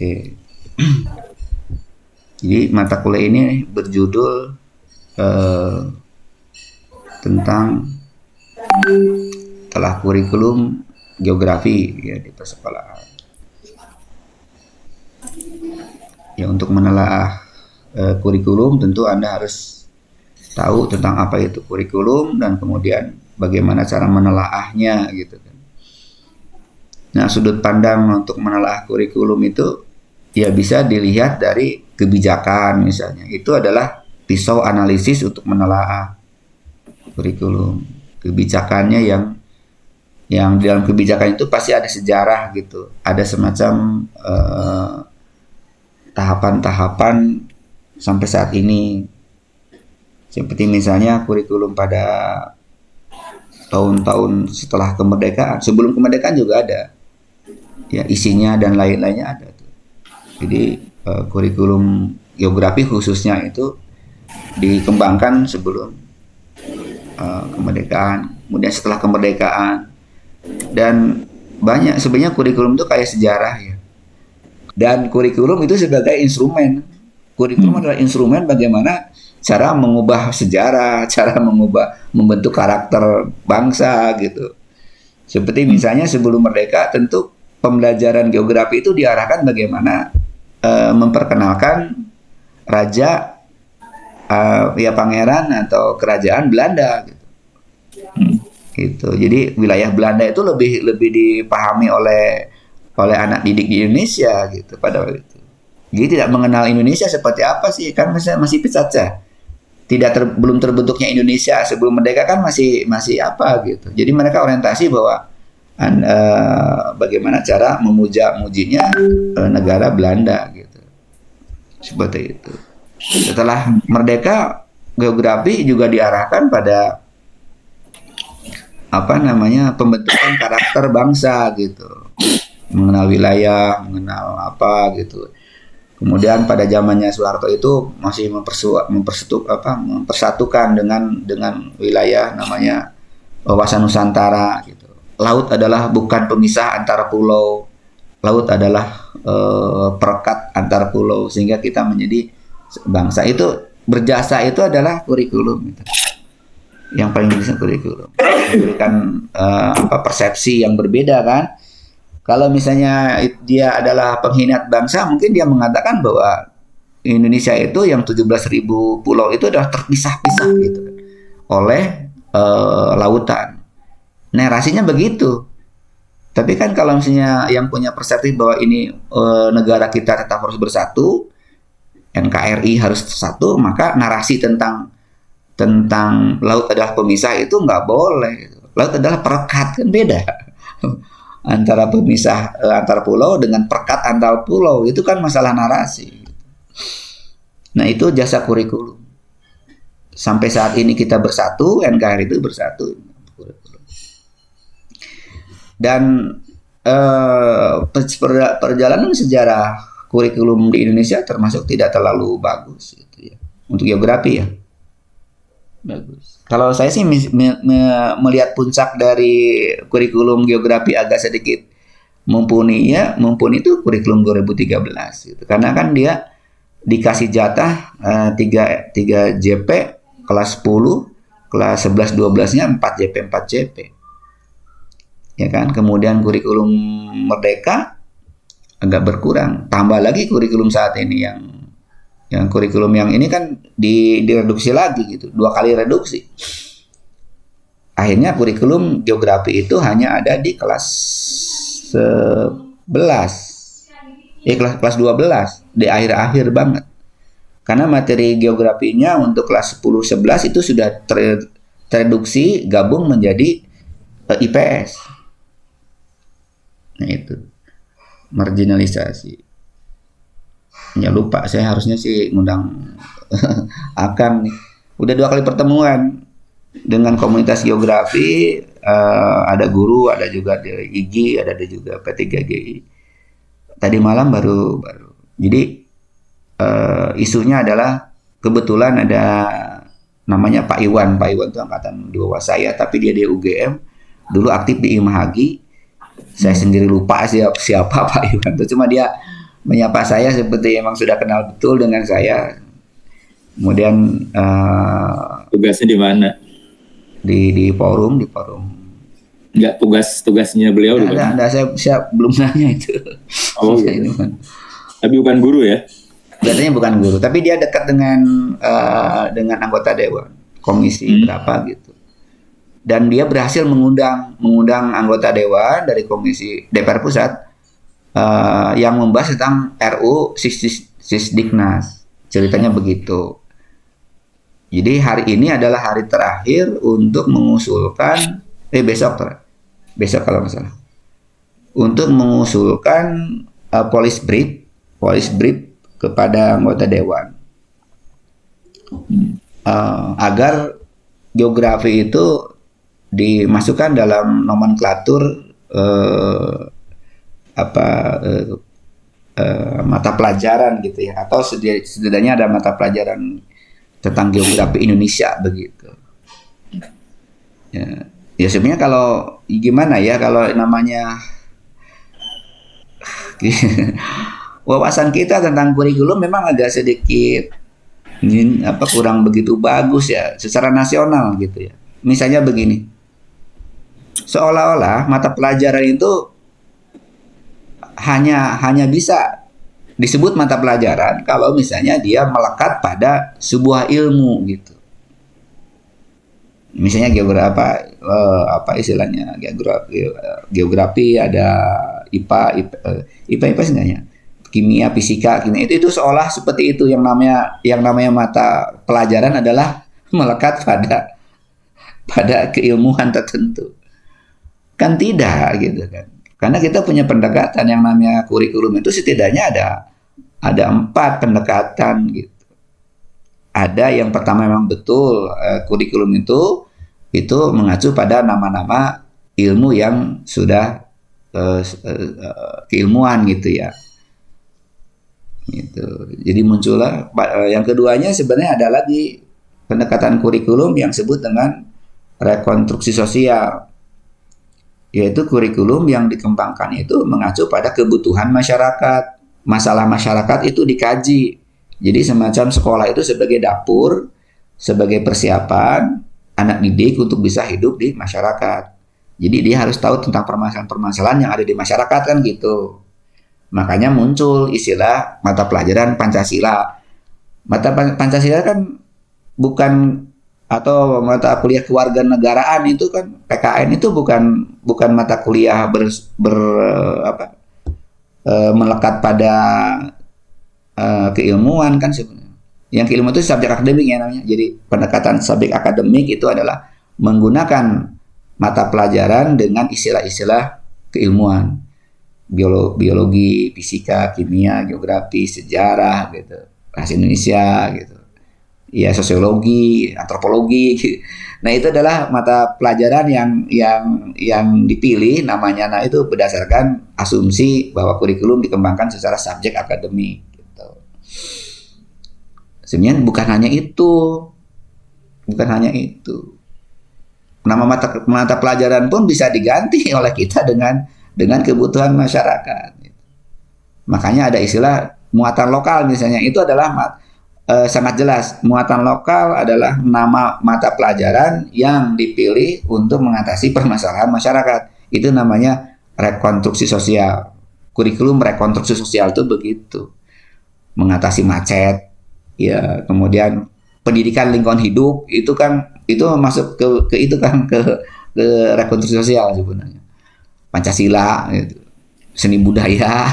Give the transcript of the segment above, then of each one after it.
Oke. Jadi mata kuliah ini berjudul tentang telah kurikulum geografi ya di persekolahan. Ya, untuk menelaah kurikulum tentu Anda harus tahu tentang apa itu kurikulum dan kemudian bagaimana cara menelaahnya gitu kan. Nah, sudut pandang untuk menelaah kurikulum itu ya bisa dilihat dari kebijakan misalnya. Itu adalah pisau analisis untuk menelaah kurikulum. Kebijakannya yang di dalam kebijakan itu pasti ada sejarah gitu. Ada semacam tahapan-tahapan sampai saat ini. Seperti misalnya kurikulum pada tahun-tahun setelah kemerdekaan, sebelum kemerdekaan juga ada. Ya, isinya dan lain-lainnya ada. Jadi kurikulum geografi khususnya itu dikembangkan sebelum kemerdekaan, kemudian setelah kemerdekaan, dan banyak sebenarnya kurikulum itu kayak sejarah ya. Dan kurikulum itu sebagai instrumen. Kurikulum adalah instrumen bagaimana cara mengubah sejarah, cara membentuk karakter bangsa gitu. Seperti misalnya sebelum merdeka tentu pembelajaran geografi itu diarahkan bagaimana memperkenalkan raja ya pangeran atau kerajaan Belanda gitu. Gitu. Jadi wilayah Belanda itu lebih dipahami oleh anak didik di Indonesia gitu pada waktu itu. Jadi tidak mengenal Indonesia seperti apa sih, kan masih saja. Belum terbentuknya Indonesia sebelum merdeka kan masih apa gitu. Jadi mereka orientasi bahwa bagaimana cara memujinya negara Belanda gitu. Seperti itu. Setelah merdeka, geografi juga diarahkan pada pembentukan karakter bangsa gitu. Mengenal wilayah, mengenal apa gitu. Kemudian pada zamannya Soeharto itu masih mempersatukan dengan wilayah namanya wawasan Nusantara gitu. Laut adalah bukan pemisah antara pulau. Laut adalah perekat antar pulau sehingga kita menjadi bangsa. Itu berjasa itu adalah kurikulum gitu. Yang paling bisa kurikulum. Memberikan persepsi yang berbeda kan. Kalau misalnya dia adalah pengkhianat bangsa, mungkin dia mengatakan bahwa Indonesia itu yang 17.000 pulau itu adalah terpisah-pisah gitu oleh lautan. Narasinya begitu. Tapi kan kalau misalnya yang punya persepsi bahwa ini negara kita tetap harus bersatu, NKRI harus satu, maka narasi tentang laut adalah pemisah itu nggak boleh. Laut adalah perekat, kan beda. Antara pemisah antar pulau dengan perekat antar pulau itu kan masalah narasi. Nah, itu jasa kurikulum. Sampai saat ini kita bersatu, NKRI itu bersatu. Dan perjalanan sejarah kurikulum di Indonesia termasuk tidak terlalu bagus gitu ya. Untuk geografi ya. Bagus. Kalau saya sih melihat puncak dari kurikulum geografi agak sedikit mumpuni itu kurikulum 2013 gitu. Karena kan dia dikasih jatah 3 JP kelas 10, kelas 11 12-nya 4 JP 4 JP. Ya kan? Kemudian kurikulum merdeka agak berkurang. Tambah lagi kurikulum saat ini yang kurikulum yang ini kan direduksi lagi gitu, 2 kali reduksi. Akhirnya kurikulum geografi itu hanya ada di kelas 11, kelas 12, di akhir-akhir banget. Karena materi geografinya untuk kelas 10, 11 itu sudah tereduksi gabung menjadi IPS. Nah itu, marginalisasi. Ya lupa, saya harusnya sih ngundang Akang nih. Udah 2 kali pertemuan dengan komunitas geografi, ada guru, ada juga dari IGI, ada juga P3GI. Tadi malam baru. Jadi isunya adalah kebetulan ada namanya Pak Iwan itu angkatan 2 saya, tapi dia di UGM, dulu aktif di IMAHAGI. Saya sendiri lupa siapa Pak Iwan itu, cuma dia menyapa saya seperti emang sudah kenal betul dengan saya. Kemudian Tugasnya di mana? di forum. Enggak, tugasnya beliau di mana? Ada, saya belum nanya itu. Oh gitu. Tapi bukan guru ya? Biasanya bukan guru, tapi dia dekat dengan anggota dewan, komisi berapa gitu. Dan dia berhasil mengundang anggota dewan dari komisi DPR pusat yang membahas tentang RU Sisdiknas. Ceritanya begitu. Jadi hari ini adalah hari terakhir untuk mengusulkan besok kalau nggak salah, untuk mengusulkan police brief kepada anggota dewan agar geografi itu dimasukkan dalam nomenklatur mata pelajaran gitu ya, atau setidaknya ada mata pelajaran tentang geografi Indonesia begitu. Ya sebenarnya kalau gimana ya, kalau namanya wawasan kita tentang kurikulum memang agak sedikit kurang begitu bagus ya secara nasional gitu ya. Misalnya begini, seolah-olah mata pelajaran itu hanya bisa disebut mata pelajaran kalau misalnya dia melekat pada sebuah ilmu gitu. Misalnya geografi, istilahnya geografi ada IPA sebenarnya, kimia, fisika, itu seolah seperti itu, yang namanya mata pelajaran adalah melekat pada keilmuan tertentu. Kan tidak gitu kan. Karena kita punya pendekatan yang namanya kurikulum itu setidaknya ada 4 pendekatan gitu. Ada yang pertama memang betul kurikulum itu mengacu pada nama-nama ilmu yang sudah keilmuan gitu ya. Gitu. Jadi muncullah yang keduanya sebenarnya ada lagi pendekatan kurikulum yang disebut dengan rekonstruksi sosial. Yaitu kurikulum yang dikembangkan itu mengacu pada kebutuhan masyarakat. Masalah masyarakat itu dikaji. Jadi semacam sekolah itu sebagai dapur, sebagai persiapan anak didik untuk bisa hidup di masyarakat. Jadi dia harus tahu tentang permasalahan-permasalahan yang ada di masyarakat kan gitu. Makanya muncul istilah mata pelajaran Pancasila. Mata Pancasila kan bukan, atau mata kuliah kewarganegaraan itu kan PKN itu bukan mata kuliah melekat pada keilmuan kan sebenarnya. Yang keilmuan itu subjek akademik ya namanya. Jadi pendekatan subjek akademik itu adalah menggunakan mata pelajaran dengan istilah-istilah keilmuan. Biologi, fisika, kimia, geografi, sejarah gitu. Bahasa Indonesia gitu. Ya sosiologi, antropologi. Nah itu adalah mata pelajaran yang dipilih namanya. Nah itu berdasarkan asumsi bahwa kurikulum dikembangkan secara subjek akademik. Gitu. Sebenarnya bukan hanya itu. Nama mata pelajaran pun bisa diganti oleh kita dengan kebutuhan masyarakat. Gitu. Makanya ada istilah muatan lokal misalnya, itu adalah sangat jelas. Muatan lokal adalah nama mata pelajaran yang dipilih untuk mengatasi permasalahan masyarakat. Itu namanya rekonstruksi sosial. Kurikulum rekonstruksi sosial itu begitu. Mengatasi macet, ya, kemudian pendidikan lingkungan hidup itu masuk ke rekonstruksi sosial sebenarnya. Pancasila, gitu. Seni budaya.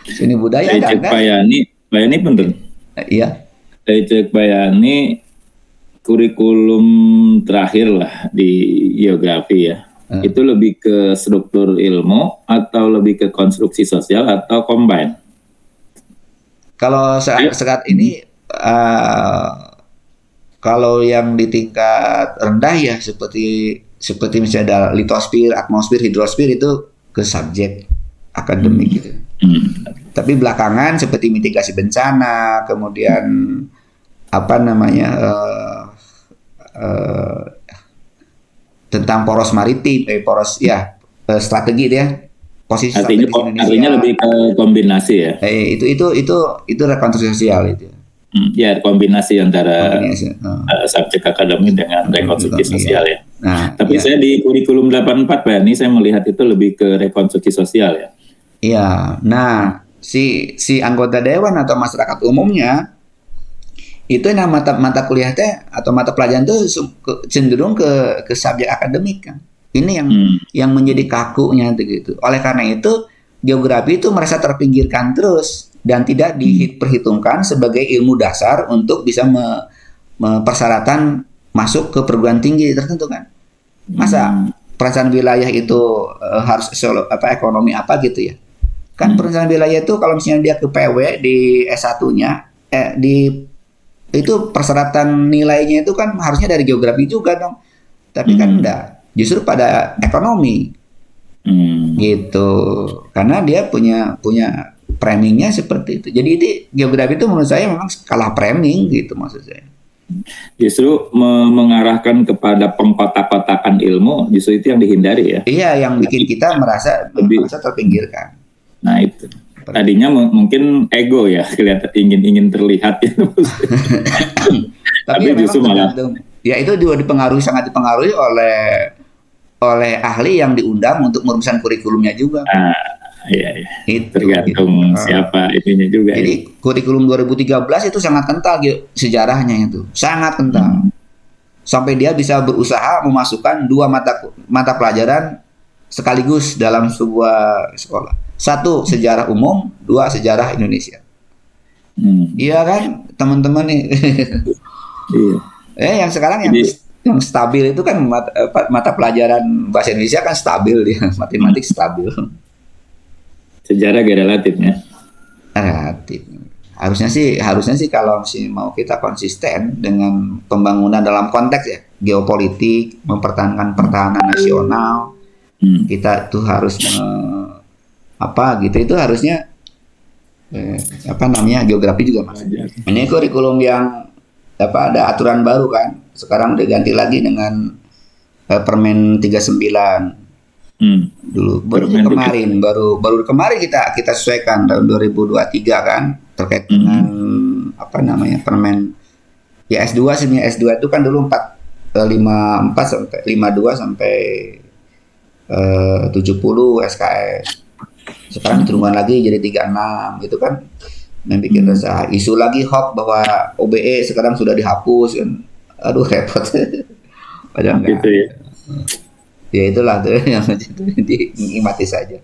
Seni budaya kan? Pak Yani bener. Iya. Dari Cek Bayani, kurikulum terakhir lah di geografi ya. Itu lebih ke struktur ilmu atau lebih ke konstruksi sosial atau combine? Kalau saat ini kalau yang di tingkat rendah ya seperti misalnya ada litosfer, atmosfer, hidrosfer itu ke subjek akademik gitu. Tapi belakangan seperti mitigasi bencana, kemudian tentang poros maritim, strategi dia posisi Artinya strategis Indonesia. artinya lebih ke kombinasi ya. Itu rekonstruksi sosial itu. Ya kombinasi antara Kombinasi. subjek akademik dengan rekonstruksi sosial ya. Nah, Tapi ya. saya di kurikulum 84 Pak, ini saya melihat itu lebih ke rekonstruksi sosial ya. Iya. Nah, si anggota dewan atau masyarakat umumnya itu yang mata kuliah teh atau mata pelajaran itu cenderung ke subjek akademik kan. Ini yang menjadi kakunya gitu. Oleh karena itu geografi itu merasa terpinggirkan terus dan tidak diperhitungkan sebagai ilmu dasar untuk bisa mempersyaratan masuk ke perguruan tinggi tertentu kan. Masa perencanaan wilayah itu harus ekonomi apa gitu ya. Kan perencanaan wilayah itu kalau misalnya dia ke PW di S1-nya itu persyaratan nilainya itu kan harusnya dari geografi juga dong. Tapi kan enggak. Justru pada ekonomi. Gitu. Karena dia punya framingnya seperti itu. Jadi itu geografi itu menurut saya memang kalah framing gitu maksud saya. Justru mengarahkan kepada pengkotak-kotakan ilmu, justru itu yang dihindari ya. Iya, yang bikin kita merasa terpinggirkan. Nah itu. Tadinya mungkin ego ya, kelihatan ingin terlihat ya. Tapi justru malah. Ya itu juga sangat dipengaruhi oleh ahli yang diundang untuk merumuskan kurikulumnya juga. Iya. Tergantung siapa itunya juga. Jadi kurikulum 2013 itu sangat kental sejarahnya itu, sangat kental. Sampai dia bisa berusaha memasukkan 2 mata pelajaran sekaligus dalam sebuah sekolah. 1 sejarah umum, 2 sejarah Indonesia. Iya kan teman-teman nih. Iya. Yang sekarang yang stabil itu kan mata pelajaran bahasa Indonesia kan stabil dia, matematik stabil. Sejarah gak relatifnya. Relatif. Harusnya sih kalau mau kita konsisten dengan pembangunan dalam konteks ya geopolitik, mempertahankan pertahanan nasional, kita tuh harus itu harusnya geografi juga masuk. Ini kurikulum yang ada aturan baru kan. Sekarang udah ganti lagi dengan Permen 39. Dulu baru kemarin kita sesuaikan tahun 2023 kan terkait dengan Permen ya S2 sebenarnya S2 itu kan dulu 54 sampai 52 sampai 70 SKS. Sekarang turunkan lagi jadi 36 gitu kan. Nanti kita isu lagi hoax bahwa OBE sekarang sudah dihapus kan. Aduh repot. Padahal enggak. Gitu ya. Ya itulah tuh yang dinikmati saja.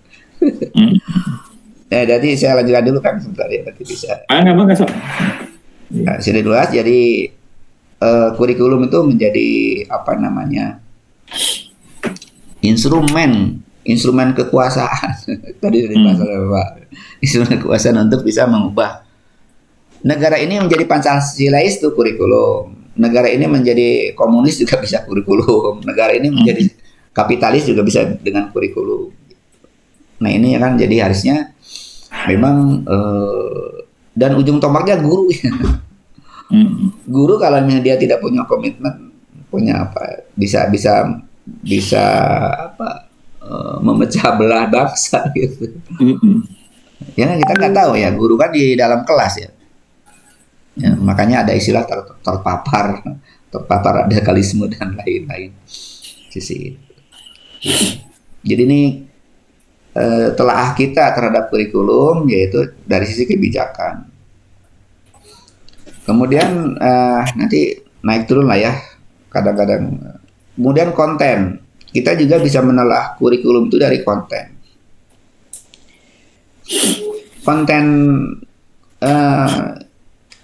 Jadi saya lanjutkan dulu kan sebentar ya nanti bisa. Enggak sok. Nah, sudah jelas jadi kurikulum itu menjadi instrumen kekuasaan. Tadi sudah dibahas oleh Bapak. Instrumen kekuasaan untuk bisa mengubah negara ini menjadi Pancasilais itu kurikulum. Negara ini menjadi komunis juga bisa kurikulum. Negara ini menjadi kapitalis juga bisa dengan kurikulum. Nah ini kan jadi harusnya memang dan ujung tombaknya guru ya. Guru kalau dia tidak punya komitmen, bisa memecah belah bangsa gitu. Ya kan kita nggak tahu ya, guru kan di dalam kelas ya. Makanya ada istilah terpapar radikalisme dan lain-lain sisi itu. Jadi ini telaah kita terhadap kurikulum yaitu dari sisi kebijakan. Kemudian nanti naik turun lah ya kadang-kadang. Kemudian konten, kita juga bisa menelaah kurikulum itu dari konten. Konten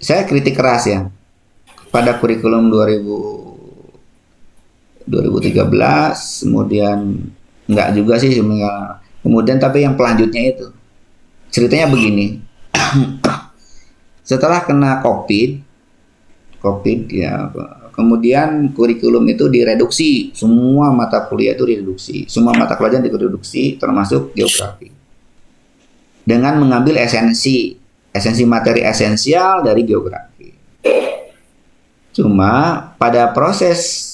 saya kritik keras ya pada kurikulum 2013, kemudian enggak juga sih sebenarnya. Kemudian tapi yang pelanjutnya itu ceritanya begini. Setelah kena COVID ya, kemudian kurikulum itu direduksi, semua mata kuliah itu direduksi, semua mata pelajaran direduksi termasuk geografi. Dengan mengambil esensi materi esensial dari geografi. Cuma pada proses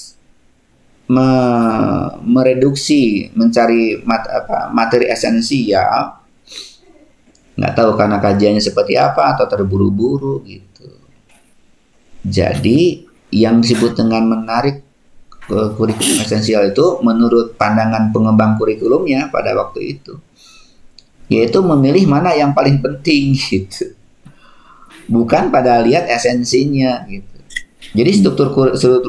mereduksi mencari materi esensial, nggak tahu karena kajiannya seperti apa atau terburu-buru gitu. Jadi yang disebut dengan menarik kurikulum esensial itu menurut pandangan pengembang kurikulumnya pada waktu itu, yaitu memilih mana yang paling penting gitu, bukan pada lihat esensinya gitu. Jadi struktur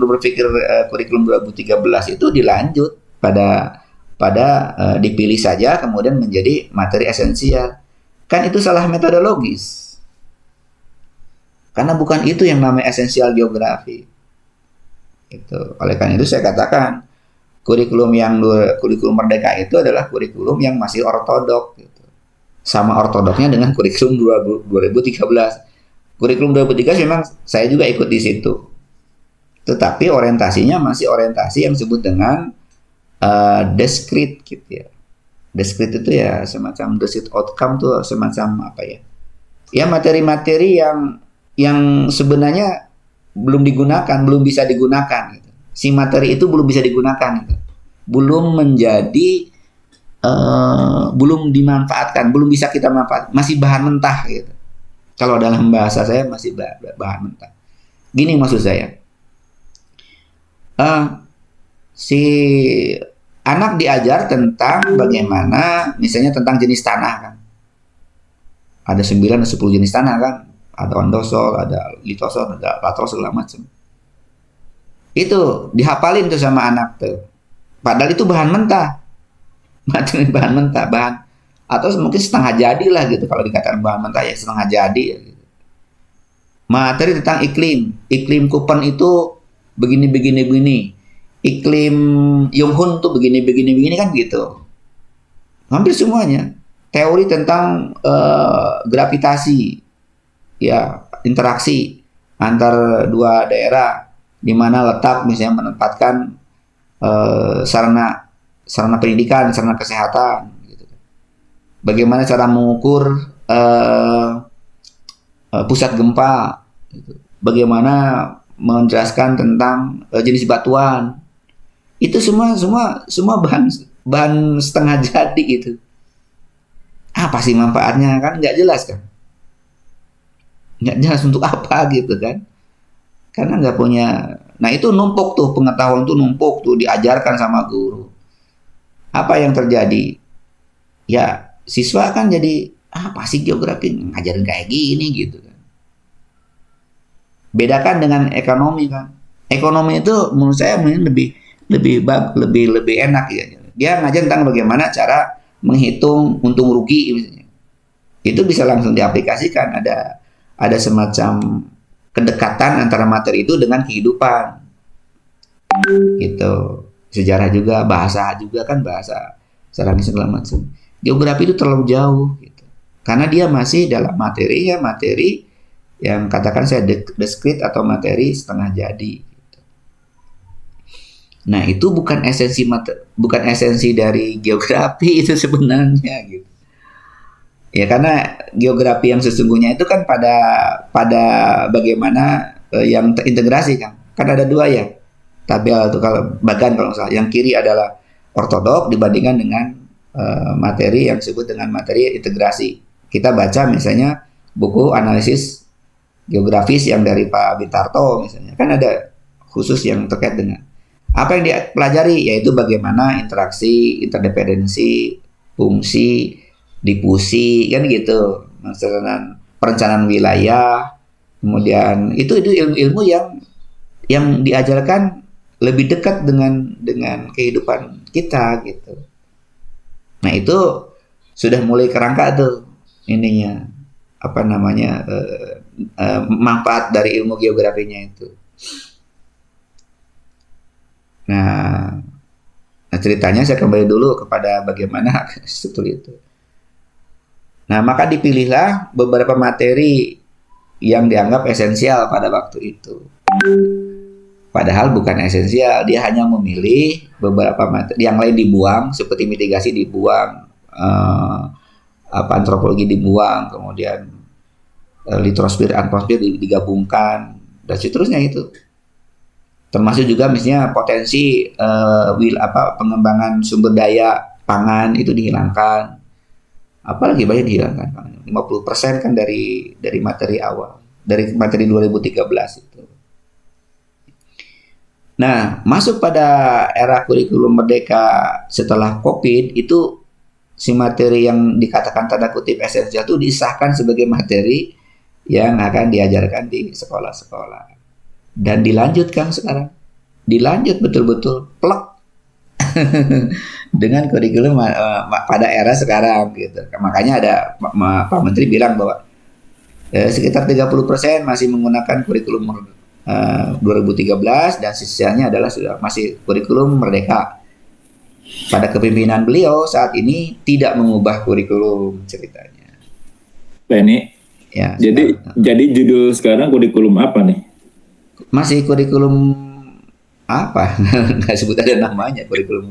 berpikir kurikulum 2013 itu dilanjut pada dipilih saja kemudian menjadi materi esensial. Kan itu salah metodologis. Karena bukan itu yang namanya esensial geografi. Itu. Oleh karena itu saya katakan kurikulum Merdeka itu adalah kurikulum yang masih ortodok gitu. Sama ortodoknya dengan kurikulum 2013. Kurikulum 2013 memang saya juga ikut di situ. Tetapi orientasinya masih orientasi yang disebut dengan discrete gitu ya. Discrete itu ya semacam discrete outcome tuh semacam apa ya? Ya materi-materi yang sebenarnya belum digunakan, belum bisa digunakan gitu. Si materi itu belum bisa digunakan gitu. Belum menjadi belum dimanfaatkan, belum bisa kita manfaatkan, masih bahan mentah gitu. Kalau dalam bahasa saya masih bahan mentah. Gini maksud saya. Si anak diajar tentang bagaimana, misalnya tentang jenis tanah kan. Ada 9 atau 10 jenis tanah kan. Ada ondosol, ada litosol, ada latrosol, segala macam. Itu dihafalin tuh sama anak tuh. Padahal itu bahan mentah. Bahan mentah, atau mungkin setengah jadi lah gitu. Kalau dikatakan bahan mentah ya setengah jadi ya gitu. Materi tentang iklim Kupen itu begini. Iklim Yonghun tuh begini kan gitu. Hampir semuanya. Teori tentang gravitasi, ya interaksi antar dua daerah, di mana letak misalnya menempatkan sarana pendidikan, sarana kesehatan. Gitu. Bagaimana cara mengukur pusat gempa, gitu. Bagaimana menjelaskan tentang jenis batuan. Itu semua bahan setengah jadi gitu. Apa sih manfaatnya kan nggak jelas kan? Nggak jelas untuk apa gitu kan? Karena nggak punya. Nah itu numpuk tuh, pengetahuan tuh numpuk tuh, diajarkan sama guru. Apa yang terjadi? Ya siswa kan jadi apa sih geografi, ngajarin kayak gini gitu kan. Bedakan dengan ekonomi kan. Ekonomi itu menurut saya lebih enak ya. Dia ngajar tentang bagaimana cara menghitung untung rugi misalnya. Itu bisa langsung diaplikasikan, ada semacam kedekatan antara materi itu dengan kehidupan. Gitu. Sejarah juga, bahasa juga kan, bahasa secara segala macam. Geografi itu terlalu jauh gitu. Karena dia masih dalam materi yang katakan saya discrete atau materi setengah jadi. Nah itu bukan esensi dari geografi itu sebenarnya gitu. Ya karena geografi yang sesungguhnya itu kan pada bagaimana yang terintegrasi kan. Kan ada dua ya. Tabel itu kalau salah. Yang kiri adalah ortodok dibandingkan dengan materi yang disebut dengan materi integrasi. Kita baca misalnya buku analisis geografis yang dari Pak Bintarto misalnya. Kan ada khusus yang terkait dengan apa yang dipelajari, yaitu bagaimana interaksi, interdependensi, fungsi, difusi, kan gitu. Perencanaan wilayah, kemudian itu ilmu yang diajarkan lebih dekat dengan kehidupan kita gitu. Nah itu sudah mulai kerangka tuh ininya manfaat dari ilmu geografinya itu. Nah, ceritanya saya kembali dulu kepada bagaimana struktur itu. Nah, maka dipilihlah beberapa materi yang dianggap esensial pada waktu itu. Padahal bukan esensial, dia hanya memilih beberapa materi, yang lain dibuang, seperti mitigasi dibuang, antropologi dibuang, kemudian litosfer, atmosfer digabungkan, dan seterusnya itu. Termasuk juga misalnya potensi pengembangan sumber daya pangan itu dihilangkan. Apalagi banyak dihilangkan. 50% kan dari materi awal, dari materi 2013 itu. Nah, masuk pada era kurikulum merdeka setelah COVID itu si materi yang dikatakan tanda kutip esensial itu disahkan sebagai materi yang akan diajarkan di sekolah-sekolah. Dan dilanjutkan sekarang. Dilanjut betul-betul plek dengan kurikulum pada era sekarang gitu. Makanya ada Pak Menteri bilang bahwa sekitar 30% masih menggunakan kurikulum 2013 dan sisanya adalah masih kurikulum merdeka. Pada kepemimpinan beliau saat ini tidak mengubah kurikulum ceritanya. Ini ya. Jadi judul sekarang kurikulum apa nih? Masih kurikulum apa? Nggak sebut ada namanya kurikulum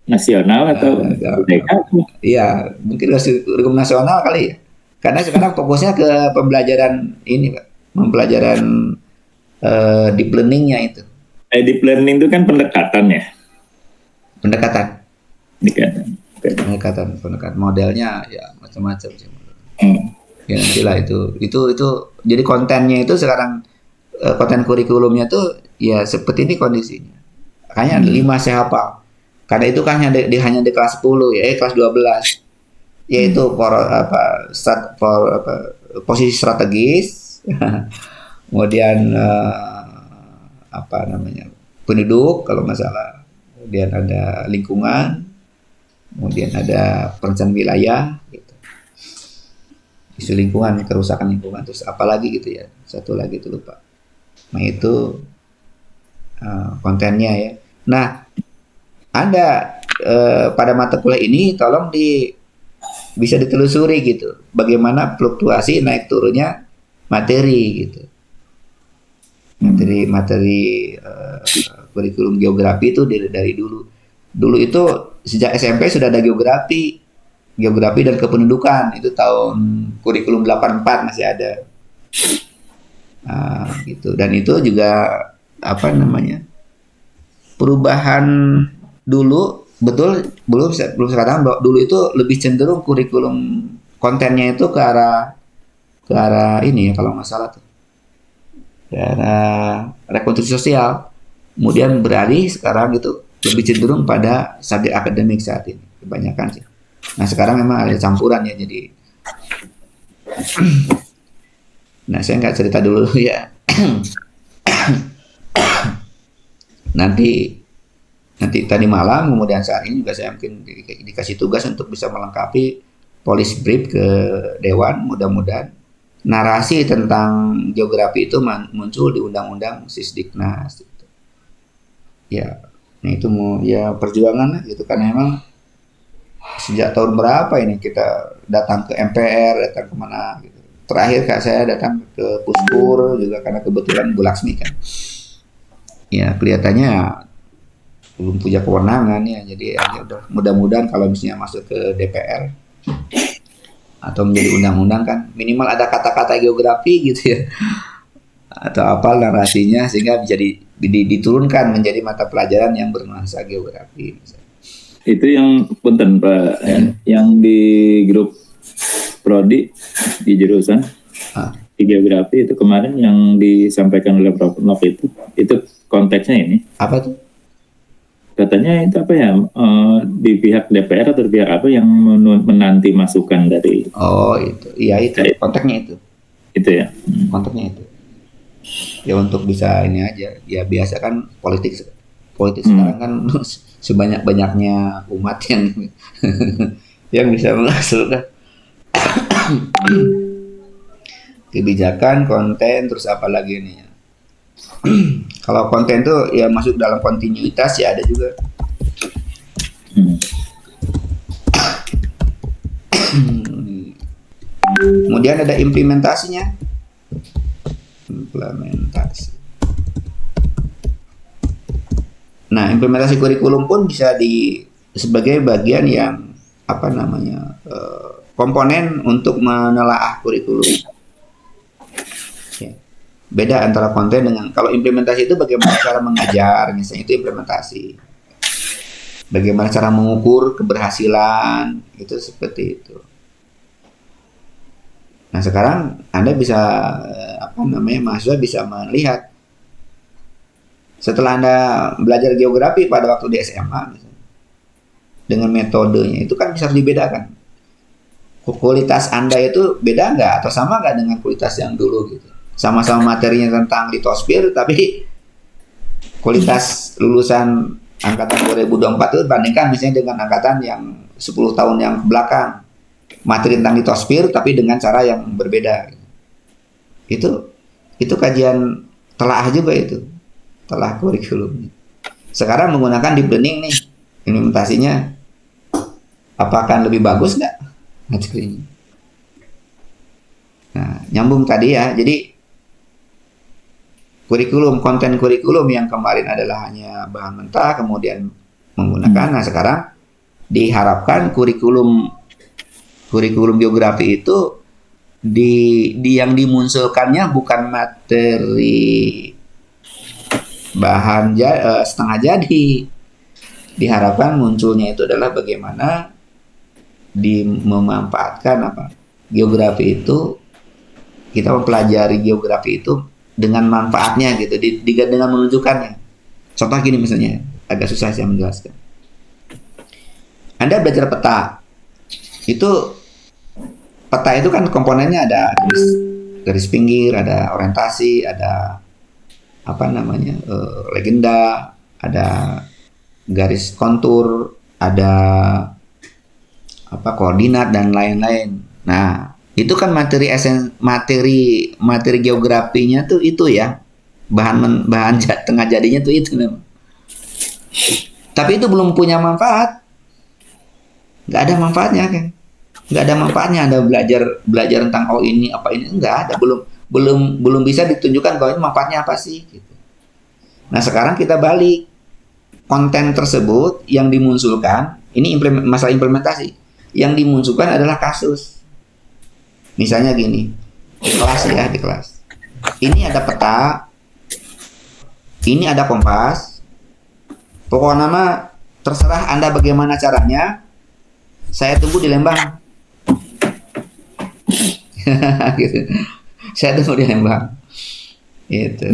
nasional atau merdeka? Iya, mungkin kurikulum nasional kali ya. Karena sekarang fokusnya ke pembelajaran ini, Pak. Pembelajaran deep learning-nya itu. Deep learning itu kan pendekatan ya? Pendekatan. Modelnya ya macam-macam sih. Ya nantilah itu jadi kontennya itu sekarang konten kurikulumnya tuh ya seperti ini kondisinya. Makanya 5 saya hafal. Karena itu kan hanya di kelas 10 ya, kelas 12. Yaitu posisi strategis. Kemudian penduduk kalau masalah, kemudian ada lingkungan, kemudian ada perencanaan wilayah gitu. Isu lingkungan, kerusakan lingkungan, terus apalagi gitu ya, satu lagi itu lupa. Nah itu kontennya ya. Nah ada pada mata kuliah ini tolong bisa ditelusuri gitu bagaimana fluktuasi naik turunnya materi gitu. Materi kurikulum geografi itu dari dulu itu sejak SMP sudah ada geografi dan kependudukan, itu tahun kurikulum 84 masih ada gitu. Dan itu juga perubahan dulu betul belum sekarang, bahwa dulu itu lebih cenderung kurikulum kontennya itu ke arah ini ya kalau nggak salah tuh rekonstruksi sosial, kemudian beralih sekarang itu lebih cenderung pada subjek akademik saat ini kebanyakan sih. Nah sekarang memang ada campuran ya, jadi nah saya nggak cerita dulu ya. nanti tadi malam kemudian saat ini juga saya mungkin dikasih tugas untuk bisa melengkapi policy brief ke Dewan, mudah-mudahan narasi tentang geografi itu muncul di Undang-Undang Sisdiknas gitu. Ya, nah itu ya perjuangan lah gitu, karena memang sejak tahun berapa ini kita datang ke MPR, datang kemana gitu. Terakhir saya datang ke Puspur juga karena kebetulan Bu Laksmi kan. Ya kelihatannya belum punya kewenangan ya, jadi ya udah mudah-mudahan kalau misalnya masuk ke DPR atau menjadi undang-undang kan minimal ada kata-kata geografi gitu ya, atau apa narasinya sehingga bisa diturunkan menjadi mata pelajaran yang bernuansa geografi misalnya. Itu yang punten Pak yang di grup prodi di jurusan di geografi itu kemarin yang disampaikan oleh Prof. Nov itu konteksnya ini apa tuh? Katanya itu apa ya, di pihak DPR atau pihak apa yang menanti masukan dari... Oh itu, iya itu, konteksnya itu ya, konteksnya itu ya untuk bisa ini aja ya, biasa kan politik sekarang kan sebanyak-banyaknya umat yang bisa menghasilkan kebijakan, konten, terus apa lagi nih ya. Kalau konten tuh ya masuk dalam kontinuitas ya ada juga. Kemudian ada implementasinya. Nah, implementasi kurikulum pun bisa sebagai bagian yang komponen untuk menelaah kurikulum. Beda antara konten dengan, kalau implementasi itu bagaimana cara mengajar, misalnya itu implementasi. Bagaimana cara mengukur keberhasilan, itu seperti itu. Nah sekarang Anda bisa mahasiswa bisa melihat setelah Anda belajar geografi pada waktu di SMA misalnya, dengan metodenya itu kan bisa dibedakan. Kualitas Anda itu beda nggak atau sama nggak dengan kualitas yang dulu gitu. Sama-sama materinya tentang litosfer, tapi kualitas lulusan angkatan 2024 itu bandingkan misalnya dengan angkatan yang 10 tahun yang belakang. Materi tentang litosfer tapi dengan cara yang berbeda. Itu kajian telaah juga itu. Telaah kurikulum. Sekarang menggunakan deep learning nih. Implementasinya apakah lebih bagus nggak materinya? Nah, nyambung tadi ya. Jadi konten kurikulum yang kemarin adalah hanya bahan mentah, kemudian menggunakan. Nah, sekarang diharapkan kurikulum geografi itu yang dimunculkannya bukan materi bahan setengah jadi. Diharapkan munculnya itu adalah bagaimana memanfaatkan geografi itu, kita mempelajari geografi itu dengan manfaatnya gitu, dengan menunjukkannya. Contoh gini misalnya, agak susah saya menjelaskan. Anda belajar peta, peta itu kan komponennya ada garis pinggir, ada orientasi, ada legenda, ada garis kontur, ada koordinat dan lain-lain. Nah, itu kan materi geografinya tuh itu ya, bahan tengah jadinya tuh itu memang. Tapi itu belum punya manfaat, nggak ada manfaatnya kan, nggak ada manfaatnya Anda belajar tentang ini nggak ada, belum bisa ditunjukkan bahwa ini manfaatnya apa sih gitu. Nah sekarang kita balik, konten tersebut yang dimunculkan ini masalah implementasi, yang dimunculkan adalah kasus. Misalnya gini, di kelas. Ini ada peta, ini ada kompas. Pokoknya nama terserah Anda bagaimana caranya. Saya tunggu di Lembang. Gitu. Saya tunggu di Lembang. Itu.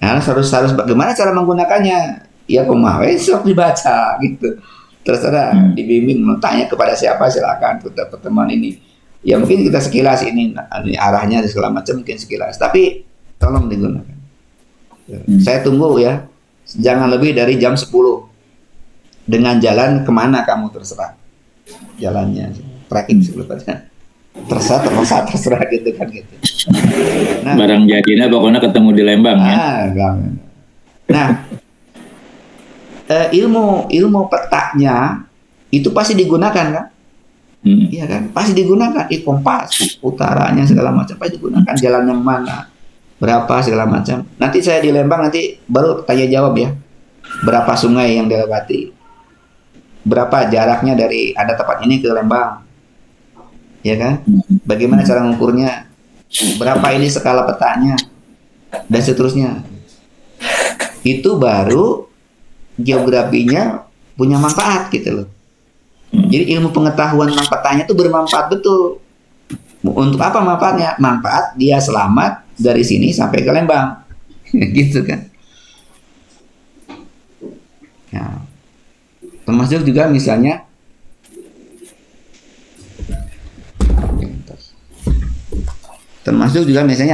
Nah, harus bagaimana cara menggunakannya? Ya kumaha sok dibaca gitu. Terserah dibimbing, mau tanya kepada siapa silakan, ke teman ini. Ya mungkin kita sekilas ini arahnya segala macam mungkin sekilas, tapi tolong digunakan. Saya tunggu ya, jangan lebih dari jam 10. Dengan jalan kemana kamu terserah jalannya, tracking sebelumnya terserah gitu kan gitu. Nah, barang jadinya pokoknya ketemu di Lembang ya. Nah, ilmu petanya itu pasti digunakan kan? Iya kan, pasti digunakan. Kompas, utaranya segala macam pasti digunakan. Jalan yang mana, berapa segala macam. Nanti saya di Lembang nanti baru tanya jawab ya. Berapa sungai yang dilewati, berapa jaraknya dari ada tempat ini ke Lembang, ya kan? Bagaimana cara mengukurnya, berapa ini skala petanya, dan seterusnya. Itu baru geografinya punya manfaat gitu loh. Jadi ilmu pengetahuan tentang petanya itu bermanfaat betul. Untuk apa manfaatnya? Manfaat dia selamat dari sini sampai ke Lembang. Gitu kan. Nah, termasuk juga misalnya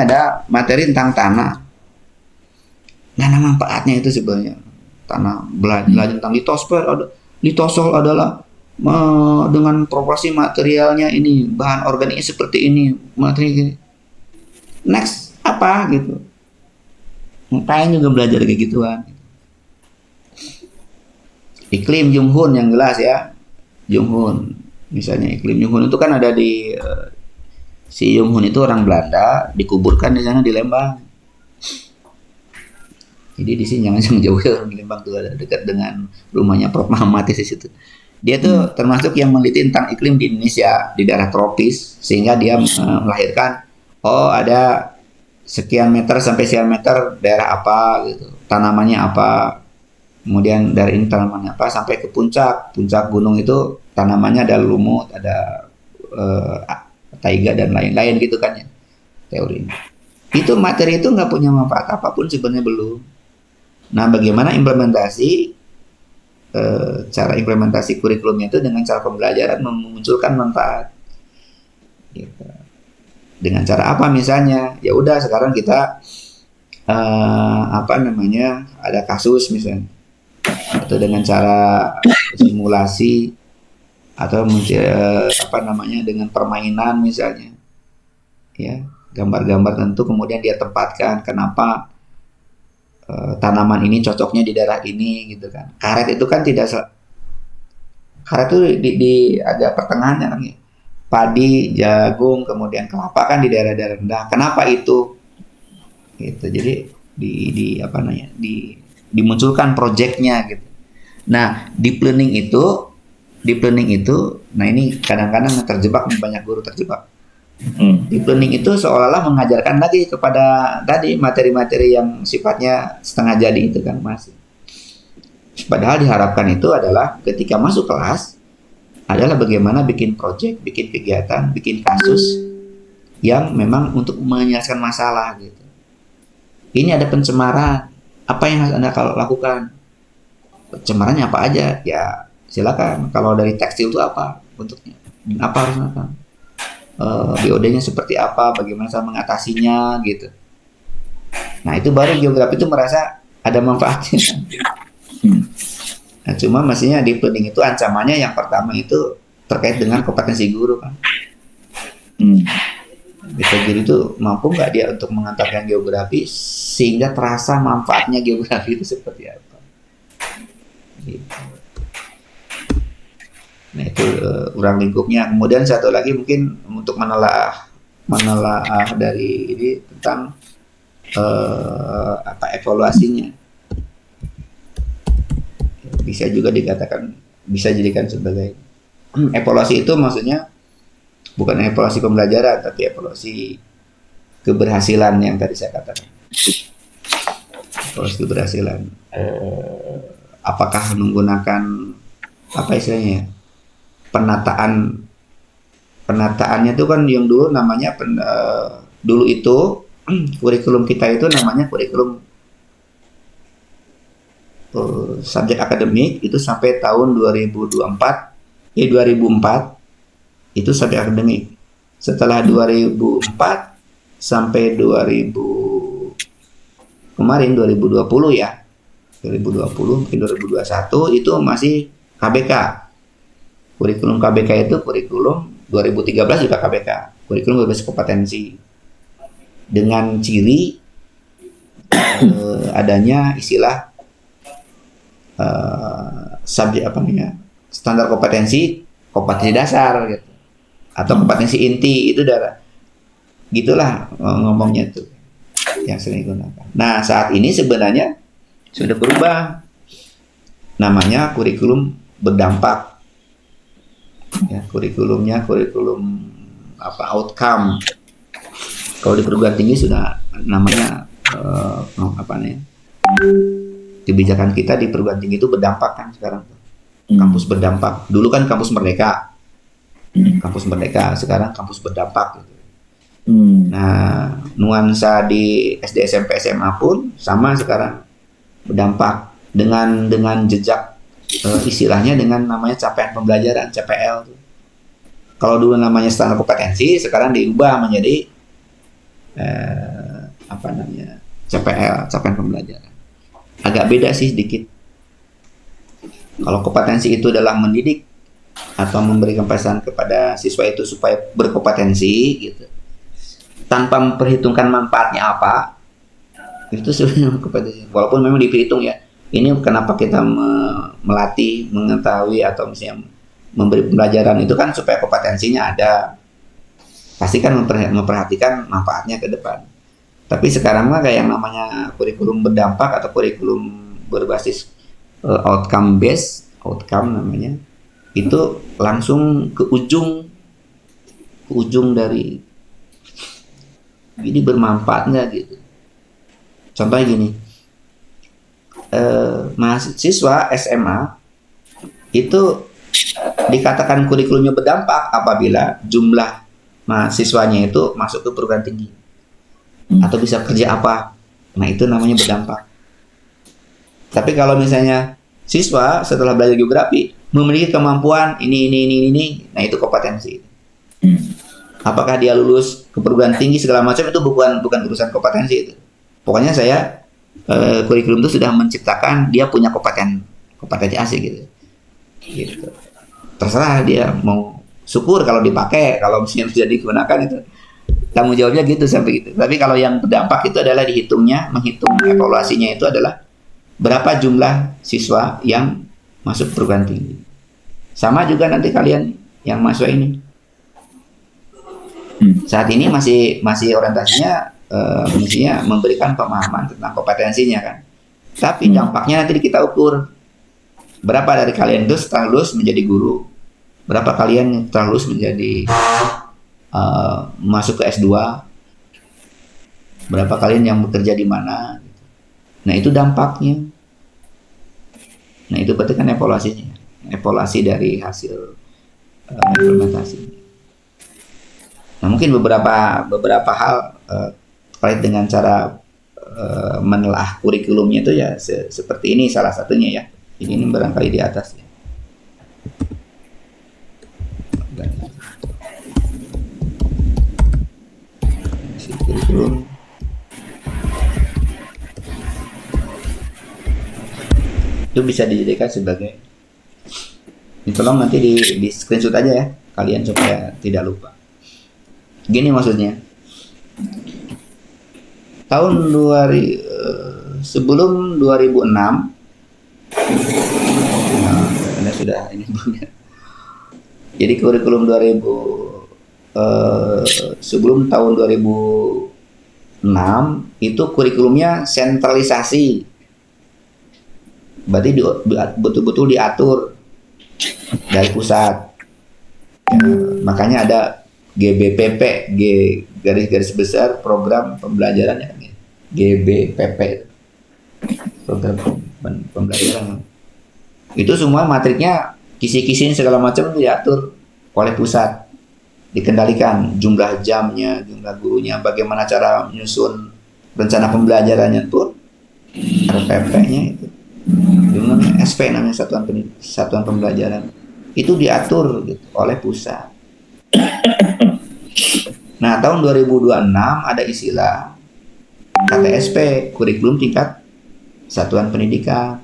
ada materi tentang tanah. Nah, manfaatnya itu sebenarnya tanah, belajar tentang litosfer. Litosol adalah dengan proporsi materialnya ini, bahan organiknya seperti ini, materi gini. Next apa gitu? Ngapain juga belajar kayak gituan? Iklim Junghun yang jelas ya, Junghun. Misalnya iklim Junghun itu kan ada di si Junghun itu orang Belanda, dikuburkan di sana di Lembang. Jadi di sini jangan jauh di Lembang tuh, ada dekat dengan rumahnya Prof Muhammad di situ. Dia tuh termasuk yang meneliti tentang iklim di Indonesia, di daerah tropis, sehingga dia melahirkan ada sekian meter sampai sekian meter daerah apa gitu, tanamannya apa, kemudian dari ini tanamannya apa sampai ke puncak gunung itu tanamannya ada lumut, ada taiga dan lain-lain gitu kan ya teorinya. Itu materi itu nggak punya manfaat apapun sebenarnya belum. Nah, bagaimana implementasi cara implementasi kurikulumnya itu dengan cara pembelajaran memunculkan manfaat. Gitu. Dengan cara apa misalnya? Ya udah sekarang kita ada kasus misalnya, atau dengan cara simulasi atau dengan permainan misalnya, ya gambar-gambar tentu kemudian dia tempatkan kenapa tanaman ini cocoknya di daerah ini gitu kan. Karet itu kan karet itu di ada pertengahannya kan ya. Padi, jagung, kemudian kelapa kan di daerah-daerah rendah. Kenapa itu? Gitu. Jadi dimunculkan proyeknya gitu. Nah, di planning itu, nah ini kadang-kadang terjebak nih, banyak guru terjebak. Di planning itu seolah-olah mengajarkan lagi kepada tadi materi-materi yang sifatnya setengah jadi itu kan masih. Padahal diharapkan itu adalah ketika masuk kelas adalah bagaimana bikin proyek, bikin kegiatan, bikin kasus yang memang untuk menyelesaikan masalah gitu. Ini ada pencemaran, apa yang harus Anda lakukan? Pencemarannya apa aja? Ya silakan. Kalau dari tekstil itu apa bentuknya? Apa harus apa? BOD-nya seperti apa? Bagaimana cara mengatasinya gitu. Nah itu baru geografi itu merasa ada manfaatnya. Nah, cuma mestinya di planning itu ancamannya yang pertama itu terkait dengan kompetensi guru kan. Bisa jadi itu mampu nggak dia untuk mengantarkan geografi sehingga terasa manfaatnya geografi itu seperti apa. Gitu. Nah itu urang lingkupnya. Kemudian satu lagi mungkin untuk menelaah dari ini tentang evaluasinya. Bisa juga dikatakan bisa jadikan sebagai evaluasi itu maksudnya bukan evaluasi pembelajaran tapi evaluasi keberhasilan yang tadi saya katakan. Evaluasi keberhasilan apakah menggunakan apa istilahnya penataannya itu kan yang dulu namanya dulu itu kurikulum kita itu namanya kurikulum subjek akademik itu sampai tahun 2004 itu subjek akademik. Setelah 2004 sampai 2020 ya 2020 mungkin 2021 itu masih KBK. Kurikulum KBK itu kurikulum 2013 juga KBK, kurikulum berbasis kompetensi dengan ciri adanya istilah subjek standar kompetensi dasar gitu atau kompetensi inti itu gitulah ngomongnya tuh yang sering digunakan. Nah saat ini sebenarnya sudah berubah namanya kurikulum berdampak ya, kurikulum outcome. Kalau di perguruan tinggi sudah namanya kebijakan kita di perguruan tinggi itu berdampak kan sekarang. Kampus berdampak. Dulu kan kampus merdeka. Sekarang kampus berdampak gitu. Nah, nuansa di SD, SMP, SMA pun sama sekarang berdampak dengan jejak istilahnya dengan namanya capaian pembelajaran, CPL. Kalau dulu namanya standar kompetensi, sekarang diubah menjadi CPL, capaian pembelajaran. Agak beda sih sedikit. Kalau kompetensi itu adalah mendidik atau memberikan pesan kepada siswa itu supaya berkompetensi gitu, tanpa memperhitungkan manfaatnya apa, itu sebenarnya kompetensi. Walaupun memang diperhitung ya, ini kenapa kita melatih, mengetahui atau misalnya memberi pembelajaran itu kan supaya kompetensinya ada. Pasti kan memperhatikan manfaatnya ke depan. Tapi sekarang mah kayak yang namanya kurikulum berdampak atau kurikulum berbasis outcome namanya, itu langsung ke ujung dari ini bermanfaat nggak gitu. Contohnya gini, mahasiswa SMA itu dikatakan kurikulumnya berdampak apabila jumlah mahasiswanya itu masuk ke perguruan tinggi atau bisa kerja apa. Nah, itu namanya berdampak. Tapi kalau misalnya siswa setelah belajar geografi memiliki kemampuan ini, nah itu kompetensi. Apakah dia lulus ke perguruan tinggi segala macam itu bukan urusan kompetensi itu. Pokoknya saya kurikulum itu sudah menciptakan dia punya kompetensi asik gitu. Terserah dia mau syukur kalau dipakai, kalau misalnya bisa digunakan itu tanggung jawabnya gitu sampai gitu. Tapi kalau yang berdampak itu adalah menghitung evaluasinya itu adalah berapa jumlah siswa yang masuk perguruan tinggi. Sama juga nanti kalian yang mahasiswa ini. Saat ini masih orientasinya mestinya memberikan pemahaman tentang kompetensinya kan. Tapi dampaknya nanti kita ukur. Berapa dari kalian itu setelah lulus menjadi guru? Berapa kalian yang setelah lulus menjadi masuk ke S2? Berapa kalian yang bekerja di mana? Nah, itu dampaknya. Nah, itu berarti kan evaluasinya. Evaluasi dari hasil implementasi. Nah, mungkin beberapa hal terkait dengan cara menelaah kurikulumnya itu ya seperti ini salah satunya ya. Ini barangkali di atas ya. Kurikulum. Itu bisa dijadikan sebagai, tolong nanti di screenshot aja ya kalian supaya tidak lupa. Gini maksudnya, tahun sebelum 2006, Anda sudah ini punya. Jadi kurikulum 2000 sebelum tahun 2006 itu kurikulumnya sentralisasi. Berarti betul-betul diatur dari pusat. Makanya ada GBPP, garis besar program pembelajaran ya, GBPP, program pembelajaran. Itu semua matriknya, kisi-kisiin segala macam diatur oleh pusat, dikendalikan jumlah jamnya, jumlah gurunya, bagaimana cara menyusun rencana pembelajarannya pun RPP-nya itu. Namanya SP, namanya satuan pembelajaran, itu diatur gitu, oleh pusat. Nah, tahun 2026 ada istilah KTSP, kurikulum tingkat satuan pendidikan.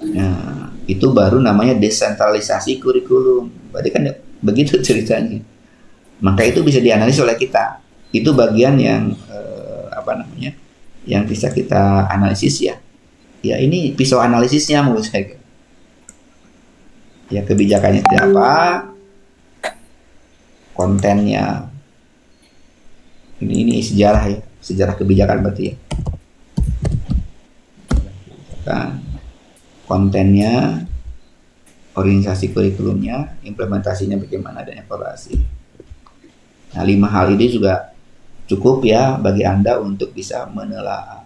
Nah, itu baru namanya desentralisasi kurikulum. Berarti kan begitu ceritanya. Maka itu bisa dianalisis oleh kita. Itu bagian yang yang bisa kita analisis ya. Ya, ini pisau analisisnya menurut saya. Ya, kebijakannya itu apa? Kontennya. Ini sejarah ya. Sejarah kebijakan berarti ya. Kontennya, organisasi kurikulumnya, implementasinya bagaimana, dan evaluasi. Nah, 5 hal ini juga cukup ya bagi Anda untuk bisa menelaah.